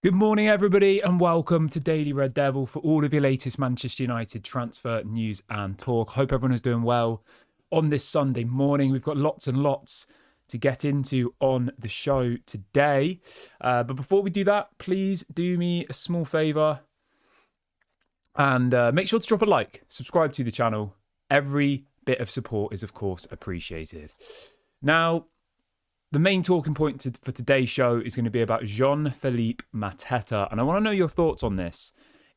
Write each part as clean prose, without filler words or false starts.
Good morning, everybody, and welcome to Daily Red Devil for all of your latest Manchester United transfer news and talk. Hope everyone is doing well on this Sunday morning. We've got lots and lots to get into on the show today. But before we do that, please do me a small favour and make sure to drop a like, subscribe to the channel. Every bit of support is, of course, appreciated. Now, the main talking point for today's show is going to be about Jean-Philippe Mateta. And I want to know your thoughts on this.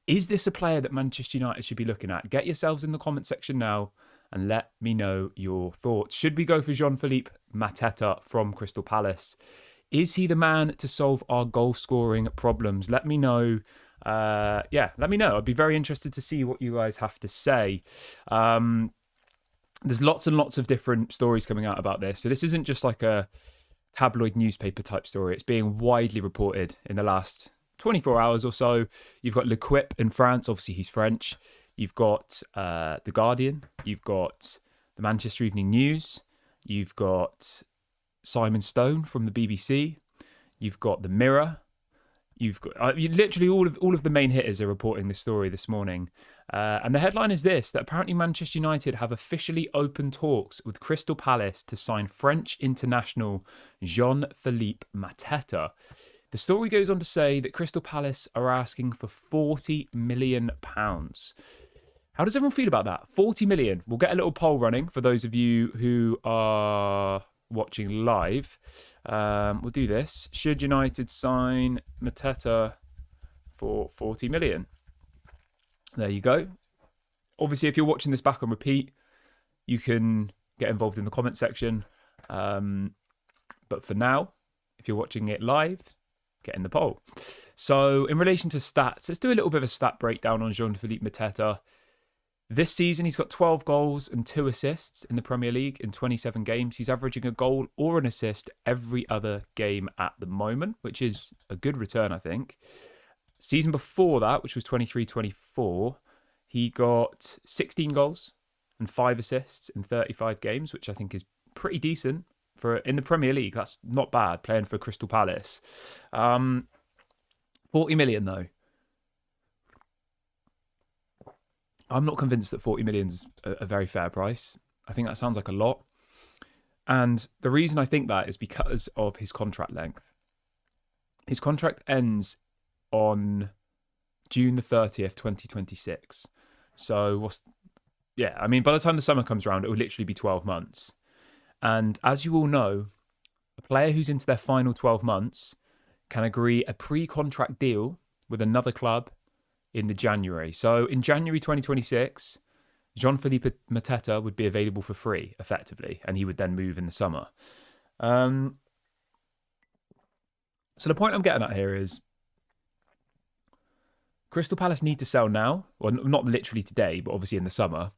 Is this a player that Manchester United should be looking at? Get yourselves in the comment section now and let me know your thoughts. Should we go for Jean-Philippe Mateta from Crystal Palace? Is he the man to solve our goal-scoring problems? Let me know. Let me know. I'd be very interested to see what you guys have to say. There's lots and lots of different stories coming out about this. So this isn't just like a tabloid newspaper type story. It's being widely reported in the last 24 hours or so. You've got L'Equipe in France. Obviously, he's French. You've got The Guardian. You've got the Manchester Evening News. You've got Simon Stone from the BBC. You've got The Mirror. You've got literally all of the main hitters are reporting this story this morning. And the headline is this, that apparently Manchester United have officially opened talks with Crystal Palace to sign French international Jean-Philippe Mateta. The story goes on to say that Crystal Palace are asking for £40 million. How does everyone feel about that? 40 million. We'll get a little poll running for those of you who are watching live. We'll do this. Should United sign Mateta for 40 million? There you go. Obviously, if you're watching this back on repeat, you can get involved in the comment section. But for now, if you're watching it live, get in the poll. So in relation to stats, let's do a little bit of a stat breakdown on Jean-Philippe Mateta. This season, he's got 12 goals and 2 assists in the Premier League in 27 games. He's averaging a goal or an assist every other game at the moment, which is a good return, I think. Season before that, which was 23-24, he got 16 goals and 5 assists in 35 games, which I think is pretty decent for in the Premier League. That's not bad, playing for Crystal Palace. 40 million, though. I'm not convinced that 40 million is a very fair price. I think that sounds like a lot. And the reason I think that is because of his contract length. His contract ends on June the 30th, 2026. So, by the time the summer comes around, it will literally be 12 months. And as you all know, a player who's into their final 12 months can agree a pre-contract deal with another club in the January. So in January 2026, Jean-Philippe Mateta would be available for free, effectively, and he would then move in the summer. So the point I'm getting at here is Crystal Palace need to sell now. Well, not literally today, but obviously in the summer,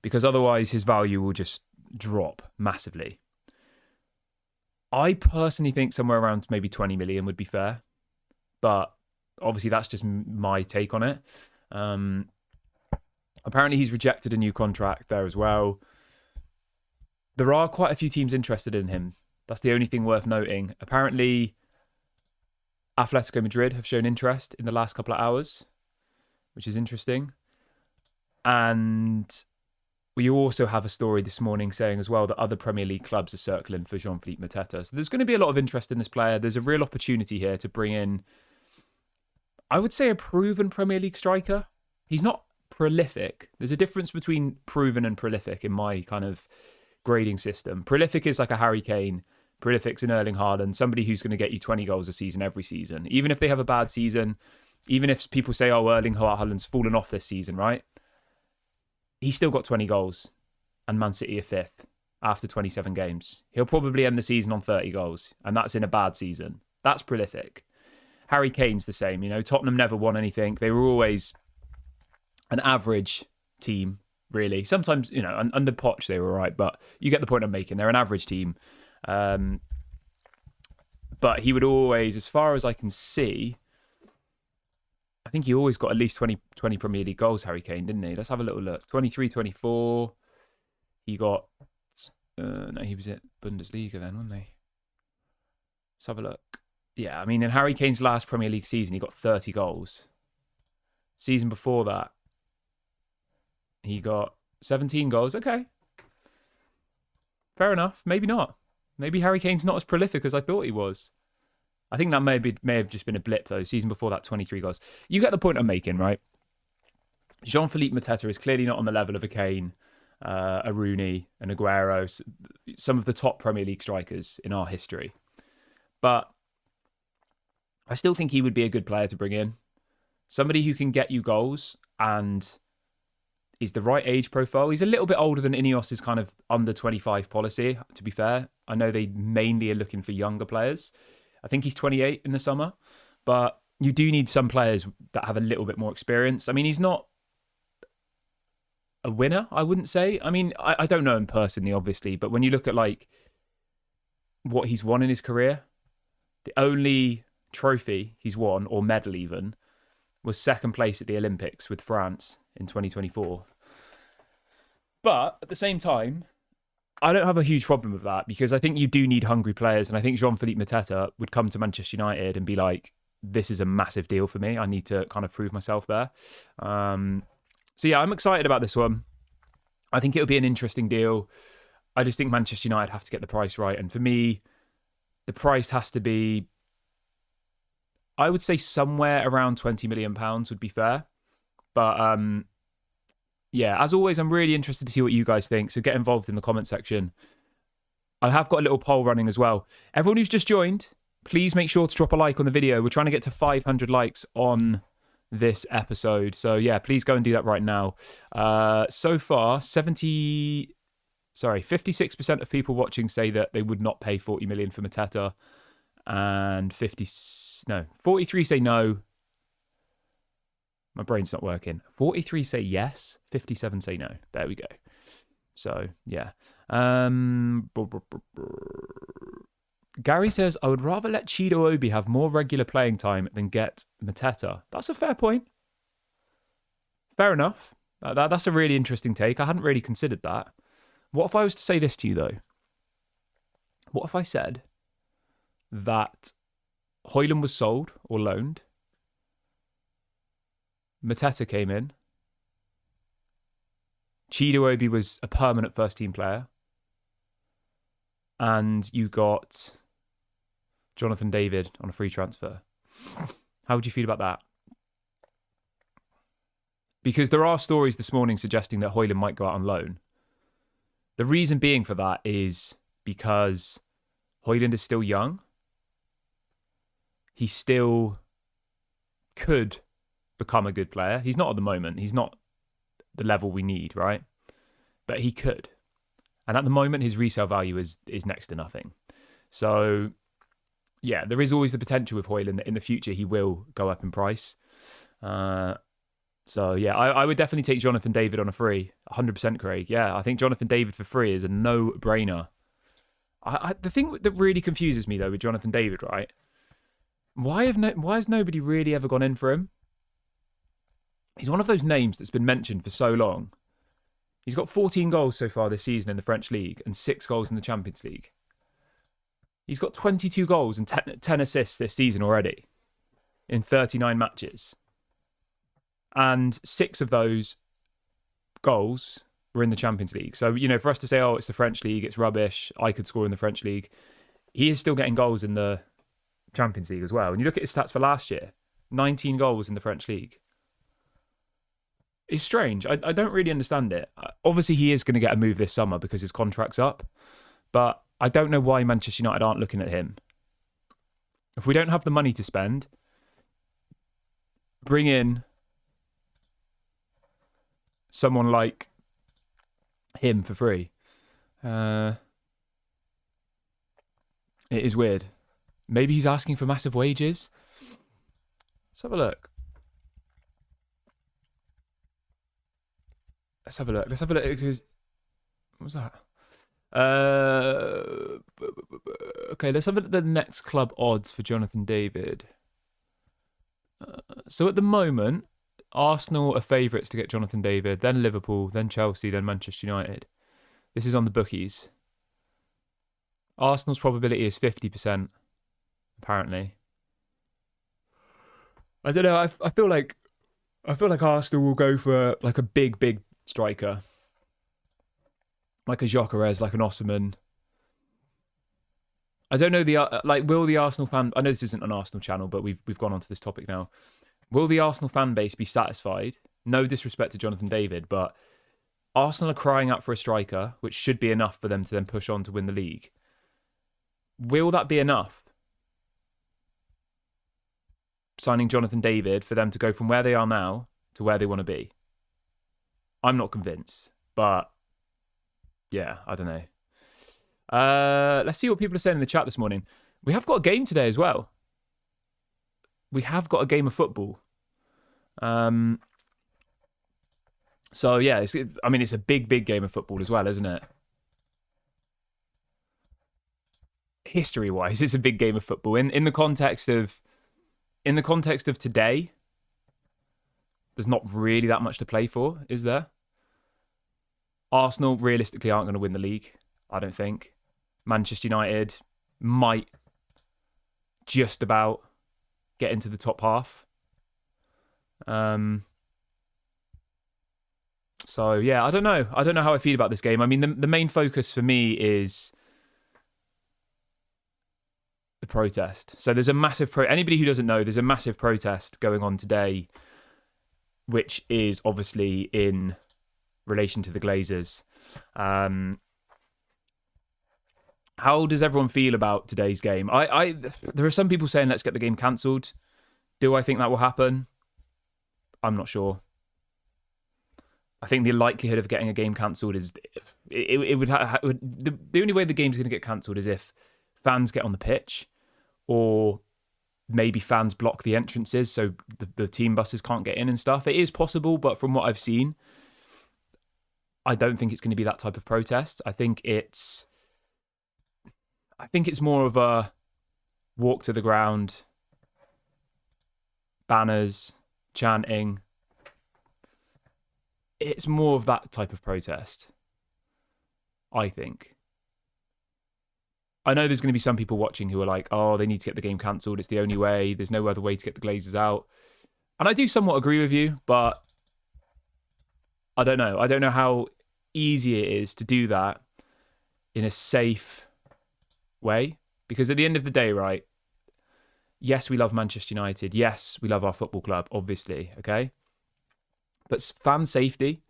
because otherwise his value will just drop massively. I personally think somewhere around maybe 20 million would be fair, but obviously, that's just my take on it. Apparently, he's rejected a new contract there as well. There are quite a few teams interested in him. That's the only thing worth noting. Apparently, Atletico Madrid have shown interest in the last couple of hours, which is interesting. And we also have a story this morning saying as well that other Premier League clubs are circling for Jean-Philippe Mateta. So there's going to be a lot of interest in this player. There's a real opportunity here to bring in, I would say, a proven Premier League striker. He's not prolific. There's a difference between proven and prolific in my kind of grading system. Prolific is like a Harry Kane. Prolific's an Erling Haaland, somebody who's going to get you 20 goals a season every season. Even if they have a bad season, even if people say, oh, Erling Haaland's fallen off this season, right? He's still got 20 goals and Man City are 5th after 27 games. He'll probably end the season on 30 goals, and that's in a bad season. That's prolific. Harry Kane's the same. You know, Tottenham never won anything. They were always an average team, really. Sometimes, you know, under Poch, they were right, but you get the point I'm making. They're an average team. But he would always, as far as I can see, I think he always got at least 20 Premier League goals, Harry Kane, didn't he? Let's have a little look. 23, 24. He got, no, he was at Bundesliga then, wasn't he? Let's have a look. Yeah, I mean, in Harry Kane's last Premier League season, he got 30 goals. Season before that, he got 17 goals. Okay. Fair enough. Maybe not. Maybe Harry Kane's not as prolific as I thought he was. I think that may have just been a blip, though. Season before that, 23 goals. You get the point I'm making, right? Jean-Philippe Mateta is clearly not on the level of a Kane, a Rooney, an Aguero, some of the top Premier League strikers in our history. But I still think he would be a good player to bring in. Somebody who can get you goals and is the right age profile. He's a little bit older than Ineos's kind of under 25 policy, to be fair. I know they mainly are looking for younger players. I think he's 28 in the summer. But you do need some players that have a little bit more experience. I mean, he's not a winner, I wouldn't say. I mean, I don't know him personally, obviously. But when you look at like what he's won in his career, the only trophy he's won, or medal even, was second place at the Olympics with France in 2024. But at the same time, I don't have a huge problem with that because I think you do need hungry players. And I think Jean-Philippe Mateta would come to Manchester United and be like, this is a massive deal for me. I need to kind of prove myself there. So yeah, I'm excited about this one. I think it'll be an interesting deal. I just think Manchester United have to get the price right. And for me, the price has to be, I would say somewhere around £20 million would be fair. But yeah, as always, I'm really interested to see what you guys think. So get involved in the comment section. I have got a little poll running as well. Everyone who's just joined, please make sure to drop a like on the video. We're trying to get to 500 likes on this episode. So yeah, please go and do that right now. So far, 56% of people watching say that they would not pay 40 million for Mateta. And 43 say no. My brain's not working. 43 say yes. 57 say no. There we go. So, yeah. Gary says, I would rather let Chido Obi have more regular playing time than get Mateta. That's a fair point. Fair enough. That's a really interesting take. I hadn't really considered that. What if I was to say this to you, though? What if I said that Højlund was sold or loaned, Mateta came in, Chido Obi was a permanent first-team player, and you got Jonathan David on a free transfer? How would you feel about that? Because there are stories this morning suggesting that Højlund might go out on loan. The reason being for that is because Højlund is still young. He still could become a good player. He's not at the moment. He's not the level we need, right? But he could. And at the moment, his resale value is next to nothing. So, yeah, there is always the potential with Højlund that in the future he will go up in price. So, yeah, I would definitely take Jonathan David on a free. 100% Craig. Yeah, I think Jonathan David for free is a no-brainer. The thing that really confuses me, though, with Jonathan David, right? Why has nobody really ever gone in for him? He's one of those names that's been mentioned for so long. He's got 14 goals so far this season in the French League and 6 goals in the Champions League. He's got 22 goals and 10 assists this season already in 39 matches. And 6 of those goals were in the Champions League. So, you know, for us to say, oh, it's the French League, it's rubbish, I could score in the French League, he is still getting goals in the Champions League as well. And you look at his stats for last year, 19 goals in the French League. It's strange. I don't really understand it. Obviously, he is going to get a move this summer because his contract's up. But I don't know why Manchester United aren't looking at him. If we don't have the money to spend, bring in someone like him for free. It is weird. Maybe he's asking for massive wages. Let's have a look. Let's have a look. What was that? Okay, let's have a look at the next club odds for Jonathan David. So at the moment, Arsenal are favourites to get Jonathan David, then Liverpool, then Chelsea, then Manchester United. This is on the bookies. Arsenal's probability is 50%, apparently. I don't know. I feel like Arsenal will go for like a big striker, like a Gyökeres, like an Osimhen. I don't know will the Arsenal fan. I know this isn't an Arsenal channel, but we've gone on to this topic now. Will the Arsenal fan base be satisfied? No disrespect to Jonathan David, but Arsenal are crying out for a striker, which should be enough for them to then push on to win the league. Will that be enough? Signing Jonathan David for them to go from where they are now to where they want to be. I'm not convinced, but yeah, I don't know. Let's see what people are saying in the chat this morning. We have got a game today as well. We have got a game of football. So yeah, it's a big game of football as well, isn't it? History-wise, it's a big game of football. In the context of today, there's not really that much to play for, is there? Arsenal realistically aren't going to win the league, I don't think. Manchester United might just about get into the top half. So yeah, I don't know. I don't know how I feel about this game. I mean, the main focus for me is the protest. So there's a massive anybody who doesn't know, there's a massive protest going on today, which is obviously in relation to the Glazers. How does everyone feel about today's game? There are some people saying let's get the game cancelled. Do I think that will happen? I'm not sure. I think the likelihood of getting a game cancelled is the only way the game's going to get cancelled is if fans get on the pitch, or maybe fans block the entrances so the team buses can't get in and stuff. It is possible, but from what I've seen, I don't think it's going to be that type of protest. I think it's more of a walk to the ground, banners, chanting. It's more of that type of protest, I think. I know there's going to be some people watching who are like, oh, they need to get the game cancelled. It's the only way. There's no other way to get the Glazers out. And I do somewhat agree with you, but I don't know. I don't know how easy it is to do that in a safe way. Because at the end of the day, right, yes, we love Manchester United. Yes, we love our football club, obviously, okay? But fan safety,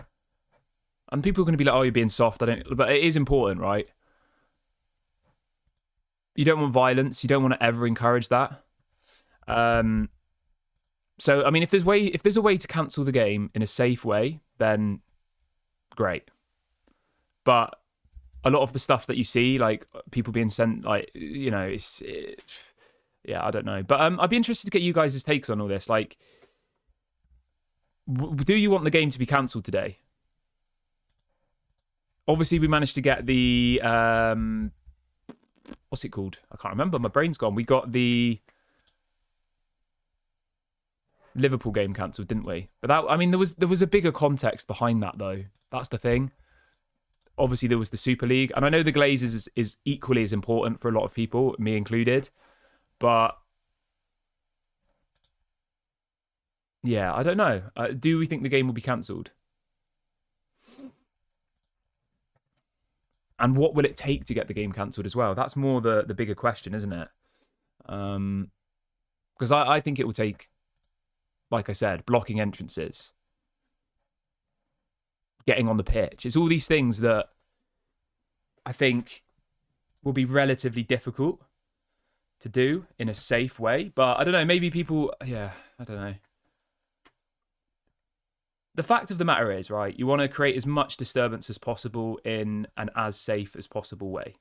and people are going to be like, oh, you're being soft. But it is important, right? You don't want violence. You don't want to ever encourage that. So, I mean, if there's a way to cancel the game in a safe way, then great. But a lot of the stuff that you see, like people being sent, like, you know, yeah, I don't know. But I'd be interested to get you guys' takes on all this. Like, do you want the game to be cancelled today? Obviously, we managed to get the what's it called? I can't remember. My brain's gone. We got the Liverpool game cancelled, didn't we? But that, I mean, there was a bigger context behind that, though. That's the thing. Obviously, there was the Super League, and I know the Glazers is equally as important for a lot of people, me included. But yeah, I don't know. Do we think the game will be cancelled? And what will it take to get the game cancelled as well? That's more the bigger question, isn't it? Because I think it will take, like I said, blocking entrances, getting on the pitch. It's all these things that I think will be relatively difficult to do in a safe way. But I don't know, maybe people, yeah, I don't know. The fact of the matter is, right, you want to create as much disturbance as possible in an as safe as possible way.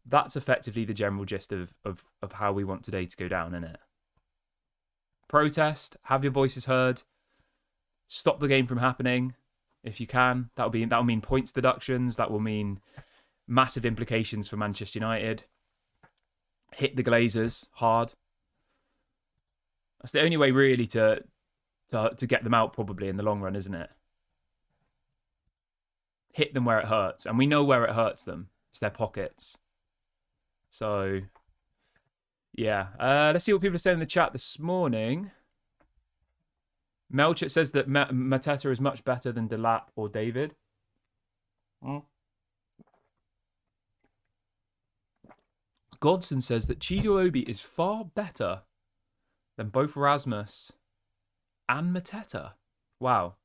That's effectively the general gist of how we want today to go down, isn't it? Protest, have your voices heard, stop the game from happening if you can. That'll mean points deductions, that will mean massive implications for Manchester United. Hit the Glazers hard. That's the only way really to get them out probably in the long run, isn't it? Hit them where it hurts. And we know where it hurts them. It's their pockets. So, yeah. Let's see what people are saying in the chat this morning. Melchett says that Mateta is much better than Delap or David. Godson says that Chido Obi is far better than both Rasmus and Mateta. Wow.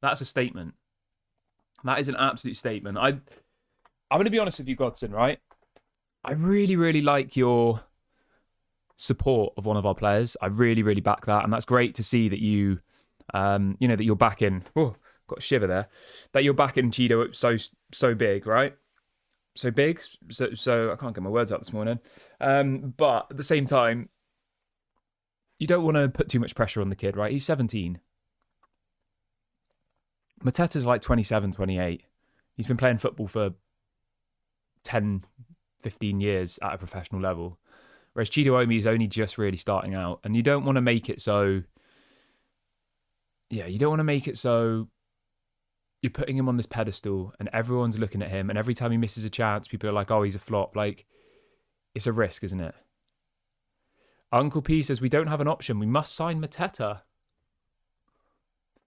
That's a statement. That is an absolute statement. I'm going to be honest with you, Godson, right? I really, really like your support of one of our players. I really, really back that. And that's great to see that you, that you're backing. Oh, got a shiver there. That you're backing Chido so big, right? So big. So I can't get my words out this morning. But at the same time, you don't want to put too much pressure on the kid, right? He's 17. Mateta's like 27, 28. He's been playing football for 10, 15 years at a professional level. Whereas Chido Obi is only just really starting out. And you don't want to make it so... Yeah, you don't want to make it so... You're putting him on this pedestal and everyone's looking at him. And every time he misses a chance, people are like, oh, he's a flop. Like, it's a risk, isn't it? Uncle P says, we don't have an option. We must sign Mateta.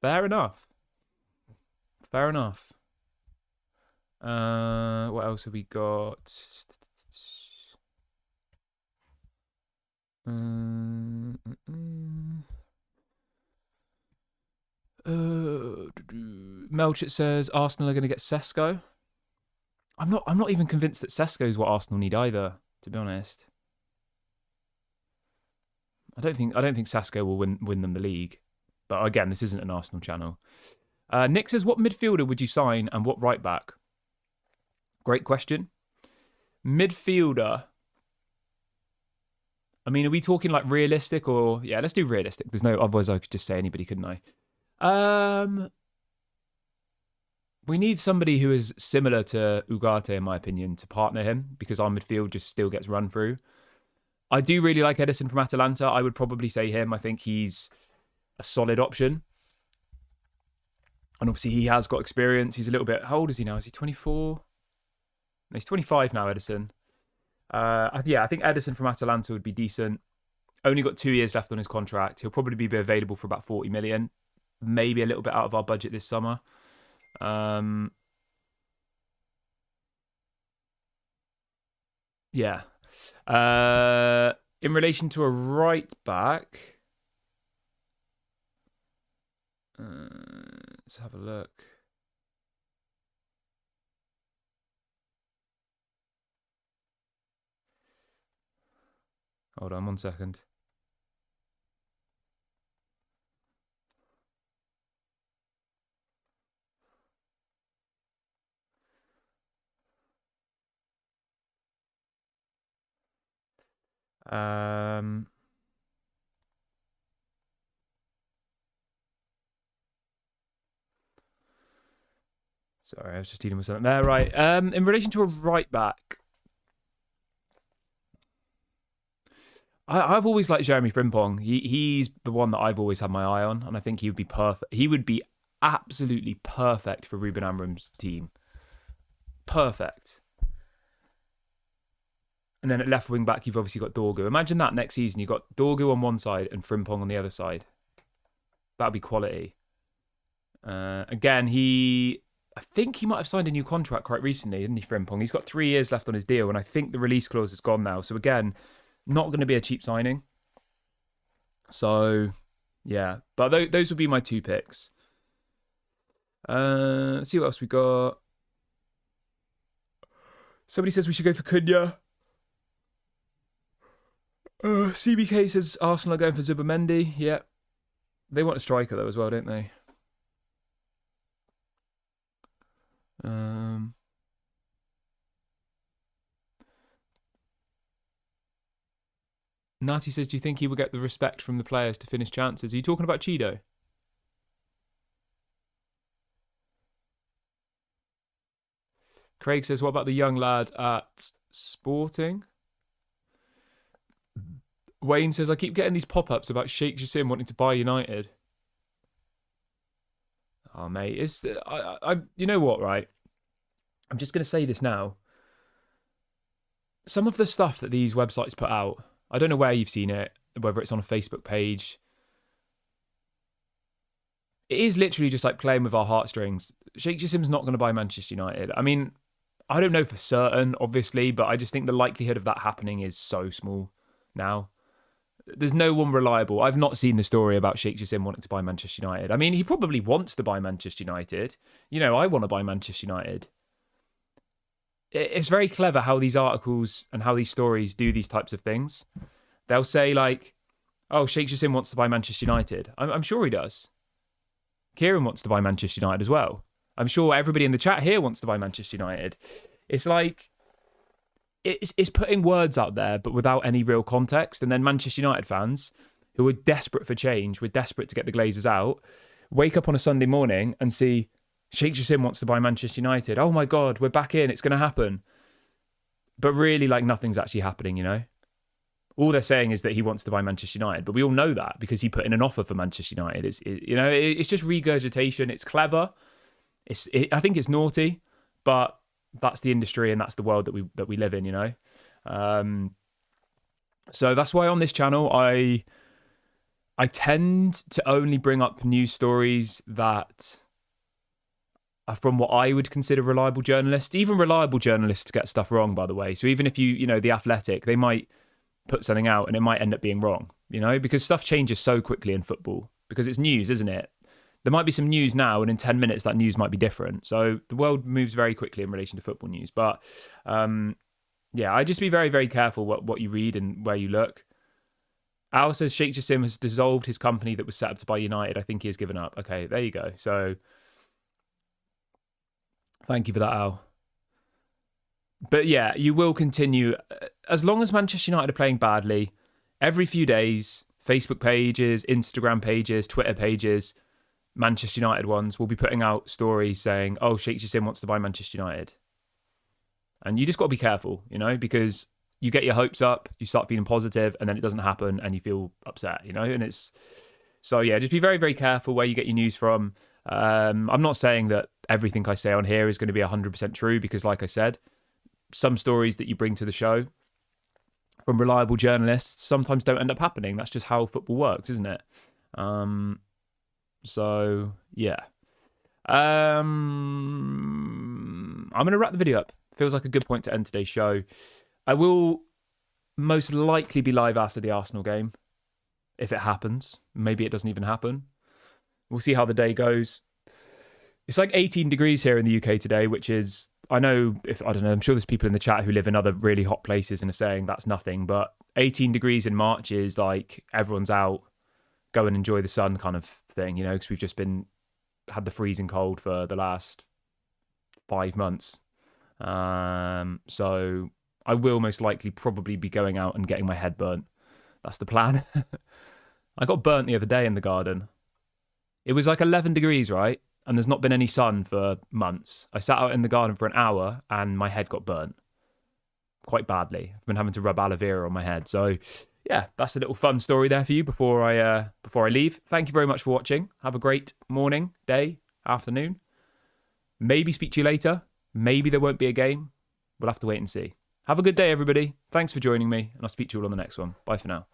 Fair enough. Fair enough. What else have we got? Melchett says Arsenal are going to get Sesko. I'm not even convinced that Sesko is what Arsenal need either, to be honest. I don't think Sesko will win them the league. But again, this isn't an Arsenal channel. Nick says, what midfielder would you sign and what right back? Great question. Midfielder. I mean, are we talking like realistic or... Yeah, let's do realistic. There's no... Otherwise, I could just say anybody, couldn't I? We need somebody who is similar to Ugarte, in my opinion, to partner him because our midfield just still gets run through. I do really like Edison from Atalanta. I would probably say him. I think he's a solid option. And obviously, he has got experience. He's a little bit... How old is he now? Is he 24? No, he's 25 now, Edison. I think Edison from Atalanta would be decent. Only got 2 years left on his contract. He'll probably be available for about 40 million. Maybe a little bit out of our budget this summer. Yeah. In relation to a right back... let's have a look. Hold on 1 second. Sorry, I was just dealing with something there. Right. In relation to a right back, I've always liked Jeremy Frimpong. He's the one that I've always had my eye on, and I think he would be perfect. He would be absolutely perfect for Ruben Amorim's team. Perfect. And then at left wing back, you've obviously got Dorgu. Imagine that next season. You've got Dorgu on one side and Frimpong on the other side. That would be quality. Again, I think he might have signed a new contract quite recently, didn't he, Frimpong? He's got 3 years left on his deal, and I think the release clause is gone now. So again, not going to be a cheap signing. So, yeah. But those would be my 2 picks. Let's see what else we got. Somebody says we should go for Cunha. CBK says Arsenal are going for Zubimendi. Yeah. They want a striker, though, as well, don't they? Nati says, do you think he will get the respect from the players to finish chances? Are you talking about Chido? Craig says, what about the young lad at Sporting? Wayne says, I keep getting these pop-ups about Sheikh Jassim wanting to buy United. Oh, mate, you know what, right? I'm just going to say this now. Some of the stuff that these websites put out, I don't know where you've seen it, whether it's on a Facebook page. it is literally just like playing with our heartstrings. Sheikh Jassim's not going to buy Manchester United. I mean, I don't know for certain, obviously, but I just think the likelihood of that happening is so small now. There's no one reliable. I've not seen the story about Sheikh Jassim wanting to buy Manchester United. I mean, he probably wants to buy Manchester United. You know, I want to buy Manchester United. It's very clever how these articles and how these stories do these types of things. They'll say like, oh, Sheikh Jassim wants to buy Manchester United. I'm sure he does. Kieran wants to buy Manchester United as well. I'm sure everybody in the chat here wants to buy Manchester United. It's like, it's putting words out there, but without any real context. And then Manchester United fans, who are desperate for change, we're desperate to get the Glazers out, wake up on a Sunday morning and see Sheikh Jassim wants to buy Manchester United. Oh my God, we're back in. It's going to happen. But really, like, nothing's actually happening, you know? All they're saying is that he wants to buy Manchester United, but we all know that because he put in an offer for Manchester United. It's just regurgitation. It's clever. I think it's naughty, but that's the industry and that's the world that we live in, you know? So that's why on this channel, I tend to only bring up news stories that are from what I would consider reliable journalists. Even reliable journalists get stuff wrong, by the way. So even if The Athletic, they might put something out and it might end up being wrong, you know, because stuff changes so quickly in football because it's news, isn't it? There might be some news now and in 10 minutes that news might be different. So the world moves very quickly in relation to football news. But yeah, I just be very, very careful what you read and where you look. Al says Sheikh Jassim has dissolved his company that was set up to buy United. I think he has given up. Okay, there you go. So thank you for that, Al. But yeah, you will continue. As long as Manchester United are playing badly, every few days, Facebook pages, Instagram pages, Twitter pages, Manchester United ones will be putting out stories saying, oh, Sheikh Jassim wants to buy Manchester United. And you just got to be careful, you know, because you get your hopes up, you start feeling positive, and then it doesn't happen and you feel upset, you know. And it's so, yeah, just be very, very careful where you get your news from. I'm not saying that everything I say on here is going to be 100% true because, like I said, some stories that you bring to the show from reliable journalists sometimes don't end up happening. That's just how football works, isn't it? So, yeah. I'm going to wrap the video up. Feels like a good point to end today's show. I will most likely be live after the Arsenal game, if it happens. Maybe it doesn't even happen. We'll see how the day goes. It's like 18 degrees here in the UK today, which is, I don't know, I'm sure there's people in the chat who live in other really hot places and are saying that's nothing, but 18 degrees in March is like everyone's out, go and enjoy the sun kind of thing, you know, because we've just had the freezing cold for the last 5 months. So I will most likely probably be going out and getting my head burnt. That's the plan. I got burnt the other day in the garden. It was like 11 degrees, right? And there's not been any sun for months. I sat out in the garden for an hour and my head got burnt quite badly. I've been having to rub aloe vera on my head. So yeah, that's a little fun story there for you before I leave. Thank you very much for watching. Have a great morning, day, afternoon. Maybe speak to you later. Maybe there won't be a game. We'll have to wait and see. Have a good day, everybody. Thanks for joining me, and I'll speak to you all on the next one. Bye for now.